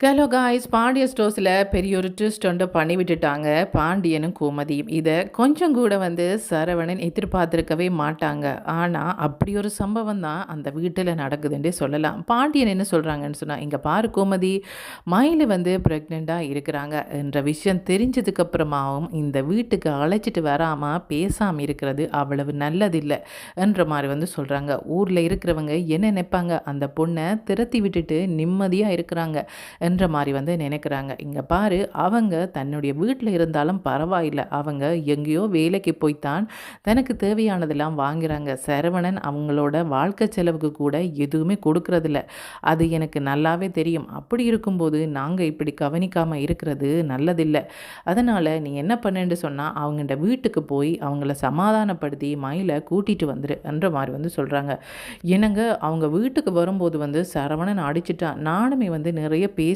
Hello guys, Pandya ஸ்டோர்ஸில் பெரிய ஒரு twist ஒன்று பண்ணி விட்டுட்டாங்க பாண்டியனும் கோமதியும். இதை கொஞ்சம் கூட சரவணன் எதிர்பார்த்துருக்கவே மாட்டாங்க. ஆனால் அப்படி ஒரு சம்பவம் தான் அந்த வீட்டில் நடக்குதுன்றே சொல்லலாம். பாண்டியன் என்ன சொல்கிறாங்கன்னு சொன்னால், இங்கே பாரு கோமதி, மயில் ப்ரெக்னெண்ட்டாக இருக்கிறாங்க என்ற விஷயம் தெரிஞ்சதுக்கப்புறமாவும் இந்த வீட்டுக்கு அழைச்சிட்டு வராமல் பேசாமல் இருக்கிறது அவ்வளவு நல்லதில்லை என்ற மாதிரி சொல்கிறாங்க. ஊரில் இருக்கிறவங்க என்ன நினைப்பாங்க, அந்த பொண்ணை திரத்தி விட்டுட்டு நிம்மதியாக இருக்கிறாங்க என்ற மாதிரி நினைக்கிறாங்க. இங்கே பாரு, அவங்க தன்னுடைய வீட்டில் இருந்தாலும் பரவாயில்லை, அவங்க எங்கேயோ வேலைக்கு போய்த்தான் தனக்கு தேவையானதெல்லாம் வாங்குறாங்க. சரவணன் அவங்களோட வாழ்க்கை செலவுக்கு கூட எதுவுமே கொடுக்கறதில்ல. அது எனக்கு நல்லாவே தெரியும். அப்படி இருக்கும்போது நாங்கள் இப்படி கவனிக்காமல் இருக்கிறது நல்லதில்லை. அதனால் நீ என்ன பண்ணுன்னு சொன்னால், அவங்கள்ட வீட்டுக்கு போய் அவங்கள சமாதானப்படுத்தி மயிலை கூட்டிகிட்டு வந்துரு என்ற மாதிரி சொல்கிறாங்க. என்னங்க, அவங்க வீட்டுக்கு வரும்போது சரவணன் அடிச்சிட்டான். நானுமே நிறைய பேசிட்டேன்.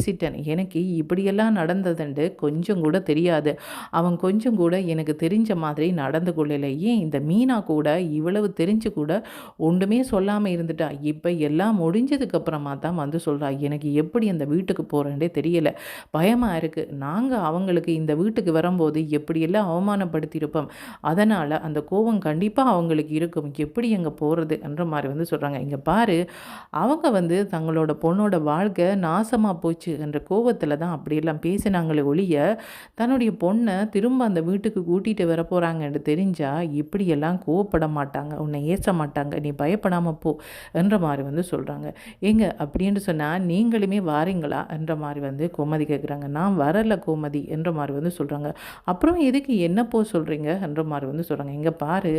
எனக்கு இப்படியெல்லாம் நடந்ததுண்டு கொஞ்சம் கூட தெரியாது. அவன் கொஞ்சம் கூட எனக்கு தெரிஞ்ச மாதிரி நடந்து கொள்ளலை. ஏன் இந்த மீனா கூட இவ்வளவு தெரிஞ்சு கூட ஒன்றுமே சொல்லாமல் இருந்துட்டா. இப்போ எல்லாம் முடிஞ்சதுக்கப்புறமா தான் சொல்கிறா. எனக்கு எப்படி அந்த வீட்டுக்கு போகிறேன்டே தெரியலை, பயமாக இருக்குது. நாங்கள் அவங்களுக்கு இந்த வீட்டுக்கு வரும்போது எப்படியெல்லாம் அவமானப்படுத்தியிருப்போம். அதனால் அந்த கோபம் கண்டிப்பாக அவங்களுக்கு இருக்கும். எப்படி எங்கே போகிறது என்ற மாதிரி சொல்கிறாங்க. இங்கே பாரு, அவங்க தங்களோட பொண்ணோட வாழ்க்கை நாசமாக போச்சு என்ற கோபத்தில் தான் அப்படியெல்லாம் பேசினாங்களே ஒழிய, தன்னுடைய பொண்ணை திரும்ப அந்த வீட்டுக்கு கூட்டிகிட்டு வர போகிறாங்கன்னு தெரிஞ்சால் இப்படியெல்லாம் கோவப்பட மாட்டாங்க, உன்னை ஏச மாட்டாங்க, நீ பயப்படாமல் போ என்ற மாதிரி சொல்கிறாங்க. ஏங்க அப்படின்னு சொன்னால் நீங்களுமே வாரீங்களா என்ற மாதிரி கோமதி கேட்குறாங்க. நான் வரலை கோமதி என்ற மாதிரி சொல்கிறாங்க. அப்புறம் எதுக்கு என்ன போ சொல்கிறீங்க என்ற மாதிரி சொல்கிறாங்க. இங்கே பாரு,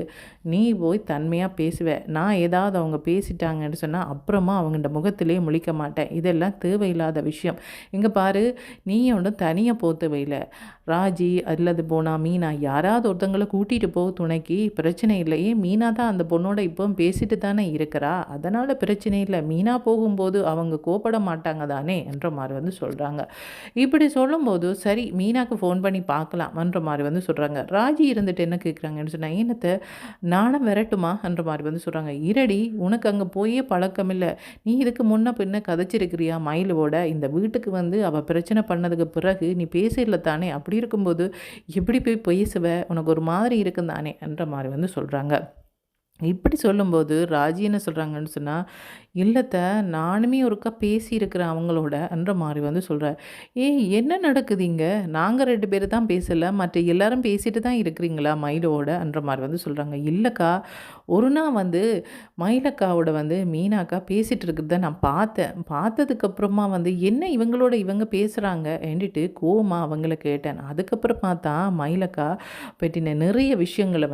நீ போய் தன்மையாக பேசுவேன், நான் ஏதாவது அவங்க பேசிட்டாங்கன்னு சொன்னால் அப்புறமா அவங்கள்ட முகத்திலே முழிக்க மாட்டேன். இதெல்லாம் தேவையில்லாத விஷயம். இங்கே பாரு, நீ ஒன்றும் தனியாக போத்தவையில் ராஜி அல்லது போனா மீனா யாராவது ஒருத்தங்களை கூட்டிகிட்டு போக துணைக்கு பிரச்சனை இல்லையே. மீனா தான் அந்த பொண்ணோட இப்போ பேசிட்டு தானே இருக்கிறா, அதனால் பிரச்சனை இல்லை. மீனா போகும்போது அவங்க கோப்பட மாட்டாங்க தானே என்ற மாதிரி சொல்கிறாங்க. இப்படி சொல்லும்போது சரி, மீனாக்கு ஃபோன் பண்ணி பார்க்கலாம் என்ற மாதிரி சொல்கிறாங்க. ராஜி இருந்துட்டு என்ன கேட்குறாங்கன்னு சொன்னால், ஏனத்தை நானும் விரட்டுமா என்ற மாதிரி சொல்கிறாங்க. இரடி, உனக்கு அங்கே போயே பழக்கம் இல்லை, நீ இதுக்கு முன்ன பின்ன கதைச்சிருக்கிறியா மயிலோட? இந்த வீட்டுக்கு அவள் பிரச்சனை பண்ணதுக்கு பிறகு நீ பேசல தானே, அப்படி இருக்கும்போது எப்படி போய் பேசுவ, உனக்கு ஒரு மாதிரி இருக்கும் தானே என்ற மாதிரி சொல்கிறாங்க. இப்படி சொல்லும்போது ராஜி என்ன சொல்கிறாங்கன்னு சொன்னால், இல்லத்த நானுமே ஒருக்கா பேசியிருக்கிறேன் அவங்களோட என்ற மாதிரி சொல்கிறேன். ஏய், என்ன நடக்குது இங்கே? நாங்கள் 2 பேர் தான் பேசலை, மற்ற எல்லாரும் பேசிட்டு தான் இருக்கிறீங்களா மயிலோட என்ற மாதிரி சொல்கிறாங்க. இல்லைக்கா, ஒரு நாள் மயிலக்காவோட மீனாக்கா பேசிகிட்டு இருக்கிறத நான் பார்த்தேன். பார்த்ததுக்கப்புறமா என்ன இவங்களோட இவங்க பேசுகிறாங்க என்றிட்டு கோமா அவங்கள கேட்டேன். அதுக்கப்புறமா தான் மயிலக்கா பற்றின நிறைய விஷயங்களை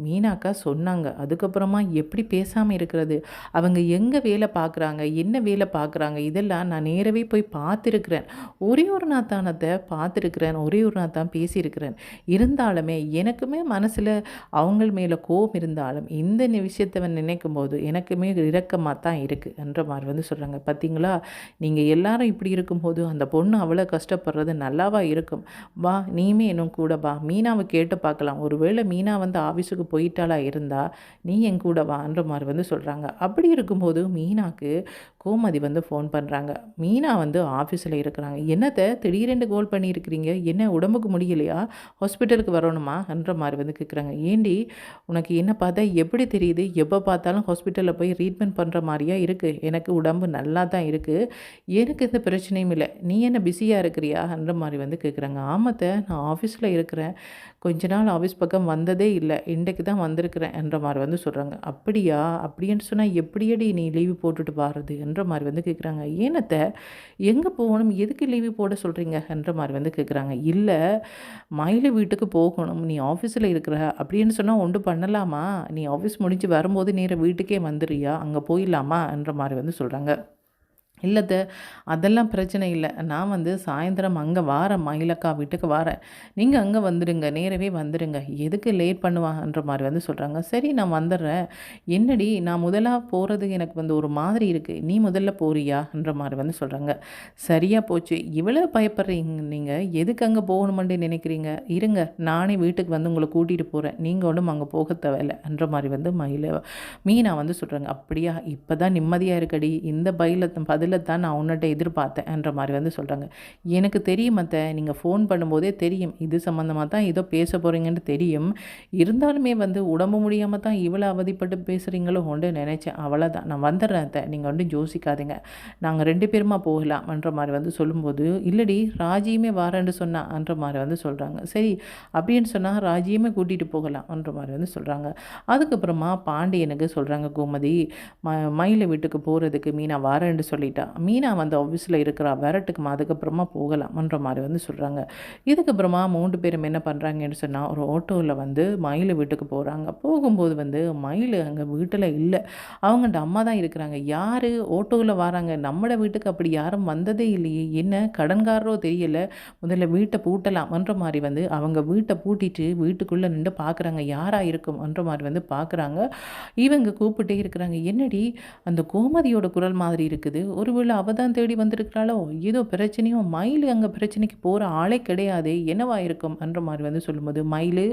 மீனாக்கா சொன்னாங்க. அதுக்கப்புறமா எப்படி பேசாமல் இருக்கிறது, அவங்க எங்கே வேலை பார்க்குறாங்க, என்ன வேலை பார்க்குறாங்க, இதெல்லாம் நான் நேரவே போய் பார்த்துருக்குறேன். ஒரே ஒரு நாத்தானத்தை பார்த்துருக்குறேன், ஒரே ஒரு நாத்தான் பேசியிருக்கிறேன். இருந்தாலுமே எனக்குமே மனசில் அவங்க மேலே கோபம் இருந்தாலும் இந்த விஷயத்தை நினைக்கும் போது எனக்குமே இரக்கமாக தான் இருக்குது என்ற மாதிரி சொல்கிறாங்க. பார்த்தீங்களா, நீங்கள் எல்லாரும் இப்படி இருக்கும்போது அந்த பொண்ணு அவ்வளோ கஷ்டப்படுறது நல்லாவா இருக்கும்? வா, நீயுமே இன்னும் கூட வா, மீனாவை கேட்டு பார்க்கலாம். ஒருவேளை மீனா ஆஃபீஸுக்கு போயிட்டாலா இருந்தால் நீ என் கூட வான்ற மாதிரி சொல்கிறாங்க. அப்படி இருக்கும்போது மீனாக்கு கோமதி ஃபோன் பண்ணுறாங்க. மீனா ஆஃபீஸில் இருக்கிறாங்க. என்னத்தை திடீரென்று கோல் பண்ணியிருக்கிறீங்க, என்ன உடம்புக்கு முடியலையா, ஹாஸ்பிட்டலுக்கு வரணுமா என்ற மாதிரி கேட்குறாங்க. ஏண்டி, உனக்கு என்ன பார்த்தா எப்படி தெரியுது, எப்போ பார்த்தாலும் ஹாஸ்பிட்டலில் போய் ட்ரீட்மெண்ட் பண்ணுற மாதிரியா இருக்குது? எனக்கு உடம்பு நல்லா தான் இருக்குது, எனக்கு எந்த பிரச்சனையும் இல்லை, நீ என்ன பிஸியாக இருக்கிறியா என்ற மாதிரி கேட்குறாங்க. ஆமத்தை, நான் ஆஃபீஸில் இருக்கிறேன், கொஞ்ச நாள் ஆஃபீஸ் பக்கம் வந்ததே இல்லை, இன்றைக்கு தான் வந்திருக்கிறேன் என்ற மாதிரி சொல்கிறாங்க. அப்படியா, அப்படின்னு சொன்னால் எப்படியடி நீ லீவு போட்டுட்டு வாரது என்ற மாதிரி கேட்குறாங்க. ஏனத்தை, எங்கே போகணும், எதுக்கு லீவு போட சொல்கிறீங்க என்ற மாதிரி கேட்குறாங்க. இல்லை, மயிலு வீட்டுக்கு போகணும், நீ ஆஃபீஸில் இருக்கிற அப்படின்னு சொன்னால் ஒன்று பண்ணலாமா, நீ ஆஃபீஸ் முடிஞ்சு வரும்போது நேராக வீட்டுக்கே வந்துடுறியா, அங்கே போயிடலாமா என்ற மாதிரி சொல்கிறாங்க. இல்லைத்த, அதெல்லாம் பிரச்சனை இல்லை, நான் சாயந்தரம் அங்கே வாரேன், மயிலக்கா வீட்டுக்கு வாரேன், நீங்கள் அங்கே வந்துடுங்க, நேரவே வந்துடுங்க, எதுக்கு லேட் பண்ணுவாங்கன்ற மாதிரி சொல்கிறாங்க. சரி, நான் வந்துடுறேன். என்னடி, நான் முதலாக போகிறது எனக்கு ஒரு மாதிரி இருக்குது, நீ முதல்ல போறியான்ற மாதிரி சொல்கிறாங்க. சரியாக போச்சு, இவ்வளோ பயப்படுறீங்க நீங்கள், எதுக்கு அங்கே போகணுமென்று நினைக்கிறீங்க, இருங்க நானே வீட்டுக்கு உங்களை கூட்டிகிட்டு போகிறேன், நீங்கள் ஒன்றும் அங்கே போக தேவையில்லைன்ற மாதிரி மீனா சொல்கிறாங்க. அப்படியா, இப்போ தான் நிம்மதியாக இருக்கடி, இந்த பதில் பதில தான் நான் உன்னிட்ட எதிர்பார்த்தேன்ற மாதிரி வந்து சொல்கிறாங்க. எனக்கு தெரியும் அத்தை, நீங்கள் ஃபோன் பண்ணும்போதே தெரியும் இது சம்மந்தமாக தான் ஏதோ பேச போகிறீங்கன்னு தெரியும். இருந்தாலுமே வந்து உடம்பு முடியாமல் தான் இவ்வளோ அவதிப்பட்டு பேசுகிறீங்களோ ஒன்று நினச்சேன். அவ்வளோதான், நான் வந்துடுறேன் அத்தை, நீங்கள் வந்து யோசிக்காதீங்க, நாங்கள் 2 பேருமா போகலாம்ன்ற மாதிரி வந்து சொல்லும்போது, இல்லடி ராஜியுமே வாரேன்னு சொன்னான்ற மாதிரி வந்து சொல்கிறாங்க. சரி அப்படின்னு சொன்னால் ராஜியுமே கூட்டிகிட்டு போகலாம்ன்ற மாதிரி வந்து சொல்கிறாங்க. அதுக்கப்புறமா பாண்டியனுக்கு சொல்கிறாங்க கோமதி, மயிலை வீட்டுக்கு போகிறதுக்கு மீனா வாரேன்னு சொல்லிட்டா. மீனா வந்து ஆஃபீஸில் இருக்கிறா, வரட்டுக்குமா, அதுக்கப்புறமா போகலாம்ன்ற மாதிரி வந்து சொல்கிறாங்க. இதுக்கப்புறமா 3 பேரும் என்ன பண்ணுறாங்கன்னு சொன்னால் ஒரு ஆட்டோவில் வந்து மயில் வீட்டுக்கு போகிறாங்க. போகும்போது வந்து மயில் அங்கே வீட்டில் இல்லை, அவங்கள்ட்ட அம்மா தான் இருக்கிறாங்க. யார் ஆட்டோவில் வராங்க, நம்மளோட வீட்டுக்கு அப்படி யாரும் வந்ததே இல்லையே, என்ன கடன்காரரோ தெரியல, முதல்ல வீட்டை பூட்டலாம்ன்ற மாதிரி வந்து அவங்க வீட்டை பூட்டிட்டு வீட்டுக்குள்ளே நின்று பார்க்குறாங்க யாராக இருக்கும்ன்ற மாதிரி வந்து பார்க்குறாங்க. இவங்க கூப்பிட்டே இருக்கிறாங்க, என்னடி அந்த கோமதியோட குரல் மாதிரி இருக்குது, ஒருவேளை அவள் தான் தேடி வந்திருக்கிறாளோ, ஏதோ பிரச்சனையும், மயில் அங்கே பிரச்சனைக்கு போகிற ஆளே கிடையாது, என்னவா இருக்கும்ன்ற மாதிரி வந்து சொல்லும்போது மயில்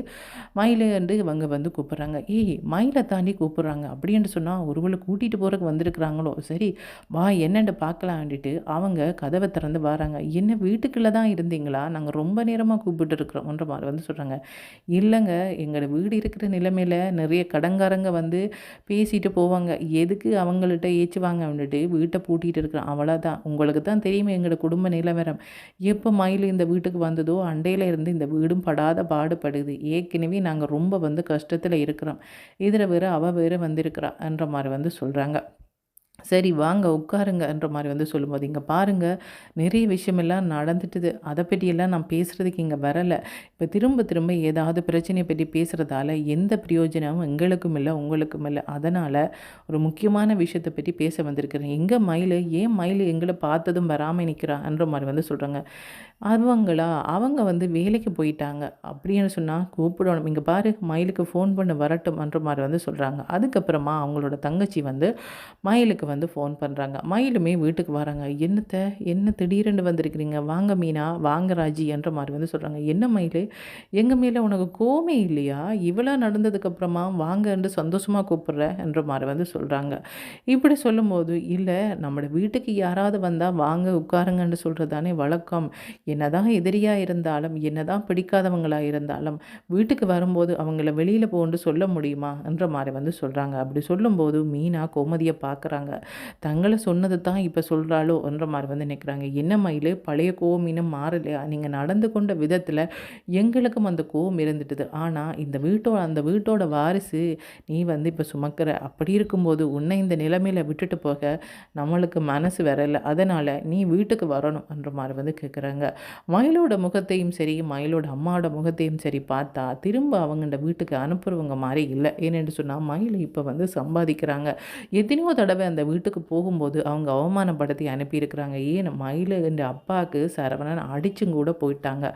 மயில் என்று இவங்க வந்து கூப்பிட்றாங்க. ஏய் மயிலை தாண்டி கூப்பிட்றாங்க அப்படின்னு சொன்னால் ஒருவேளை கூட்டிகிட்டு போகிறதுக்கு வந்திருக்கிறாங்களோ, சரி வா என்னென்னு பார்க்கலான்ட்டு அவங்க கதவை திறந்து வராங்க. என்ன வீட்டுக்குள்ளே தான் இருந்தீங்களா, நாங்கள் ரொம்ப நேரமாக கூப்பிட்டு இருக்கிறோம்ன்ற மாதிரி வந்து சொல்கிறாங்க. இல்லைங்க, எங்களோட வீடு இருக்கிற நிலைமையில் நிறைய கடன்காரங்க வந்து பேசிட்டு போவாங்க, எதுக்கு அவங்கள்ட்ட ஏச்சுவாங்க அப்படின்ட்டு வீட்டை பூட்டிகிட்டு இருக்கிறோம், அவ்வளோதான். உங்களுக்கு தான் தெரியுமே எங்களோட குடும்ப நிலவரம், எப்போ மயில் இந்த வீட்டுக்கு வந்ததோ அண்டையில் இருந்து இந்த வீடும் படாத பாடுபடுது, ஏற்கனவே நாங்கள் ரொம்ப வந்து கஷ்டத்தில் இருக்கிறோம், இதில் வேறு அவள் வேறு வந்திருக்கிறான்ற மாதிரி வந்து சொல்கிறாங்க. சரி வாங்க உட்காருங்கன்ற மாதிரி வந்து சொல்லும்போது, இங்கே பாருங்கள் நிறைய விஷயமெல்லாம் நடந்துட்டுது, அதை பற்றியெல்லாம் நான் பேசுகிறதுக்கு இங்கே வரலை. இப்போ திரும்ப திரும்ப ஏதாவது பிரச்சனையை பற்றி பேசுகிறதால எந்த பிரயோஜனமும் எங்களுக்கும் இல்லை உங்களுக்கும் இல்லை. அதனால் ஒரு முக்கியமான விஷயத்தை பற்றி பேச வந்திருக்கிறேன். எங்கே மயில், ஏன் மயில் எங்களை பார்த்ததும் வராமல் நிற்கிறான்ற மாதிரி வந்து சொல்கிறாங்க. அவங்க வந்து வேலைக்கு போயிட்டாங்க அப்படின்னு சொன்னால் கூப்பிடணும், இங்கே பாரு மயிலுக்கு ஃபோன் பண்ண வரட்டும்ன்ற மாதிரி வந்து சொல்கிறாங்க. அதுக்கப்புறமா அவங்களோட தங்கச்சி வந்து மயிலுக்கு வந்து ஃபோன் பண்ணுறாங்க. மயிலுமே வீட்டுக்கு வராங்க. என்ன திடீரென்று வந்திருக்கிறீங்க, வாங்க மீனா, வாங்க ராஜி என்ற மாதிரி வந்து சொல்கிறாங்க. என்ன மயில், எங்கள் மேலே உனக்கு கோமே இல்லையா, இவ்வளோ நடந்ததுக்கப்புறமா வாங்கன்னு சந்தோஷமாக கூப்பிட்றன்ற மாதிரி வந்து சொல்கிறாங்க. இப்படி சொல்லும்போது, இல்லை நம்மளோட வீட்டுக்கு யாராவது வந்தால் வாங்க உட்காருங்கன்னு சொல்கிறது தானே வழக்கம், என்னதான் எதிரியாக இருந்தாலும் என்னதான் பிடிக்காதவங்களாக இருந்தாலும் வீட்டுக்கு வரும்போது அவங்கள வெளியில் போன்னு சொல்ல முடியுமா என்ற மாதிரி வந்து சொல்கிறாங்க. அப்படி சொல்லும்போது மீனா கோமதியை பார்க்குறாங்க. தங்களை சொன்னது தான் இப்போ சொல்கிறாளோ என்ற மாதிரி வந்து நினைக்கிறாங்க. என்ன மயில், பழைய கோவம் இன்னும் மாறலையா, நீங்கள் நடந்து கொண்ட விதத்தில் எங்களுக்கும் அந்த கோவம் இருந்துட்டுது, ஆனால் அந்த வீட்டோட வாரிசு நீ வந்து இப்போ சுமக்கிற, அப்படி இருக்கும்போது உன்னை இந்த நிலைமையில் விட்டுட்டு போக நம்மளுக்கு மனசு வரலை, அதனால் நீ வீட்டுக்கு வரணும் என்ற மாதிரி வந்து கேட்குறாங்க. மயிலோட முகத்தையும் சரி மயிலோட அம்மாவோட முகத்தையும் சரி பார்த்தா திரும்ப அவங்கள்ட வீட்டுக்கு அனுப்புறவங்க மாதிரி இல்லை. ஏன்னு சொன்னால் மயில் இப்போ வந்து சம்பாதிக்கிறாங்க. எத்தனையோ தடவை அந்த வீட்டுக்கு போகும்போது அவங்க அவமானப்படுத்தி அனுப்பியிருக்கிறாங்க. ஏன் மயில் என்ற அப்பாவுக்கு சரவணன் அடிச்சும் கூட போயிட்டாங்க.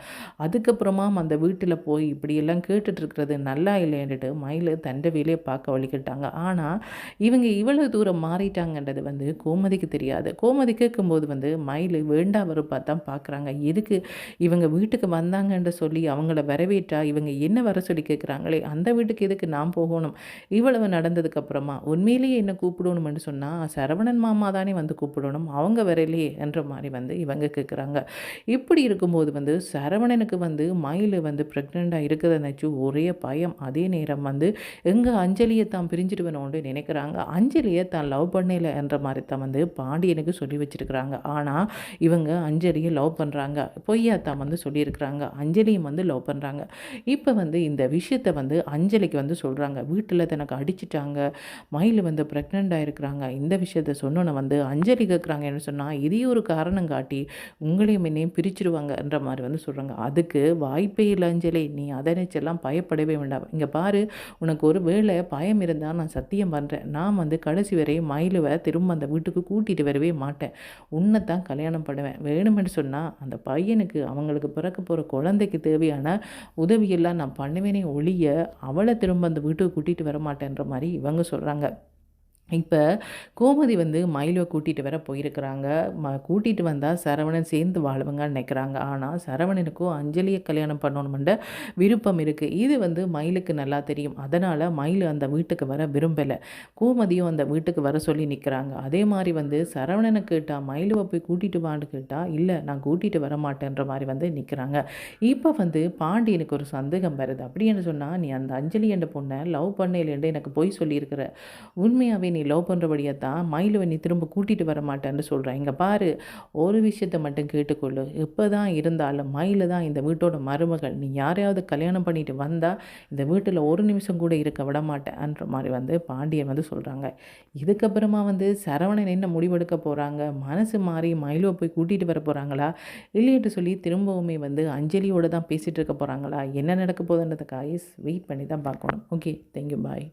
அதுக்கப்புறமா அந்த வீட்டில் போய் இப்படியெல்லாம் கேட்டுட்டு இருக்கிறது நல்லா இல்லைன்னுட்டு மயில் தண்டை வேலையை பார்க்க வலிக்கிட்டாங்க. ஆனால் இவங்க இவ்வளவு தூரம் மாறிட்டாங்கன்றது வந்து கோமதிக்கு தெரியாது. கோமதி கேட்கும்போது வந்து மயில் வேண்டா வெறுப்பாக தான் பார்க்குறாங்க. எதுக்கு இவங்க வீட்டுக்கு வந்தாங்கன்னு சொல்லி அவங்கள வரவேற்றா இவங்க என்ன வர சொல்லி கேட்குறாங்களே, அந்த வீட்டுக்கு எதுக்கு நான் போகணும், இவ்வளவு நடந்ததுக்கப்புறமா உண்மையிலேயே என்ன கூப்பிடணும்னு சொன்னால் சரவணன் மாமா தானே வந்து கூப்பிடணும், அவங்க வரலையே என்ற மாதிரி வந்து இவங்க கேட்குறாங்க. இப்படி இருக்கும்போது வந்து சரவணனுக்கு வந்து மயில் வந்து ப்ரெக்னெண்ட்டாக இருக்கிறத நினச்சி ஒரே பயம். அதே நேரம் வந்து எங்கள் அஞ்சலியை தான் பிரிஞ்சுட்டு வேணும்னு நினைக்கிறாங்க. அஞ்சலியை தான் லவ் பண்ணல என்ற மாதிரி தான் வந்து பாண்டியனுக்கு சொல்லி வச்சுருக்கிறாங்க. ஆனால் இவங்க அஞ்சலியை லவ் பண்ணுறாங்க, பொய்யாத்தான் வந்து சொல்லியிருக்கிறாங்க. அஞ்சலியும் வந்து லவ் பண்ணுறாங்க. இப்போ வந்து இந்த விஷயத்தை வந்து அஞ்சலிக்கு வந்து சொல்கிறாங்க. வீட்டில் தனக்கு அடிச்சிட்டாங்க, மயில் வந்து ப்ரெக்னெண்ட் ஆகிருக்கிறாங்க. இந்த விஷயத்தை சொன்னோன்னு வந்து அஞ்சலி கேட்குறாங்கன்னு சொன்னால் இதே ஒரு காரணம் காட்டி உங்களையும் என்னையும் பிரிச்சிருவாங்கன்ற மாதிரி வந்து சொல்கிறாங்க. அதுக்கு வாய்ப்பே இல்லை அஞ்சலி, நீ அதை நினச்செல்லாம் பயப்படவே வேண்டாம். இங்கே பாரு, உனக்கு ஒரு வேளை பயம் இருந்தால் நான் சத்தியம் பண்ணுறேன், நான் வந்து கடைசி வரையும் மயிலுவை திரும்ப அந்த வீட்டுக்கு கூட்டிகிட்டு வரவே மாட்டேன், உன்னை தான் கல்யாணம் பண்ணுவேன். வேணுமென்னு சொன்னால் அந்த பையனுக்கு அவங்களுக்கு பிறக்க போகிற குழந்தைக்கு தேவையான உதவியெல்லாம் நான் பண்ணுவேனே ஒழிய அவளை திரும்ப அந்த வீட்டுக்கு கூட்டிகிட்டு வர மாட்டேன்ற மாதிரி இவங்க சொல்கிறாங்க. இப்ப கோமதி வந்து மயிலுவ கூட்டிட்டு வேற போயிருக்கிறாங்க. கூட்டிட்டு வந்தா சரவணன் சேர்ந்து வாழுவங்கன்னு நினைக்கிறாங்க. ஆனா, சரவணனுக்கும் அஞ்சலிய கல்யாணம் பண்ணணுமென்ற விருப்பம் இருக்கு. இது வந்து மயிலுக்கு நல்லா தெரியும். அதனால மயிலு அந்த வீட்டுக்கு வர விரும்பல. கோமதியும் அந்த வீட்டுக்கு வர சொல்லி நிக்கிறாங்க. அதே மாரி வந்து சரவணன கேட்டா, மயிலுவ போய் கூட்டிட்டு வான்னு கேட்டா, இல்ல நான் கூட்டிட்டு வரமாட்டேன்ற மாரி வந்து நிக்கிறாங்க. இப்ப வந்து பாண்டியனுக்கு ஒரு சந்தேகம் வருது. அப்படின்னு சொன்னா, "நீ அந்த அஞ்சலி என்ற பொண்ண லவ் பண்ணயிலேருந்து எனக்கு பொய் சொல்லியிருக்கிற. உண்மையாவே நீ லவ் பண்ணுறபடியே தான் மயிலுவ நீ திரும்ப கூட்டிட்டு வர மாட்டேன்னு சொல்கிறேன். இங்கே பாரு, ஒரு விஷயத்த மட்டும் கேட்டுக்கொள்ளு. எப்போ தான் இருந்தாலும் மயிலு தான் இந்த வீட்டோட மருமகள். நீ யாரையாவது கல்யாணம் பண்ணிட்டு வந்தா இந்த வீட்டில் ஒரு நிமிஷம் கூட இருக்க விட மாட்டேன்ற மாதிரி வந்து பாண்டியன் வந்து சொல்கிறாங்க. இதுக்கப்புறமா வந்து சரவணன் என்ன முடிவெடுக்க போகிறாங்க? மனசு மாறி மயிலுவ போய் கூட்டிகிட்டு வர போகிறாங்களா? இல்லையென்று சொல்லி திரும்பவுமே வந்து அஞ்சலியோட தான் பேசிகிட்டு இருக்க போகிறாங்களா? என்ன நடக்க போகுதுன்றத காய்ஸ் வெயிட் பண்ணி தான் பார்க்கணும். ஓகே, தேங்க்யூ, பாய்.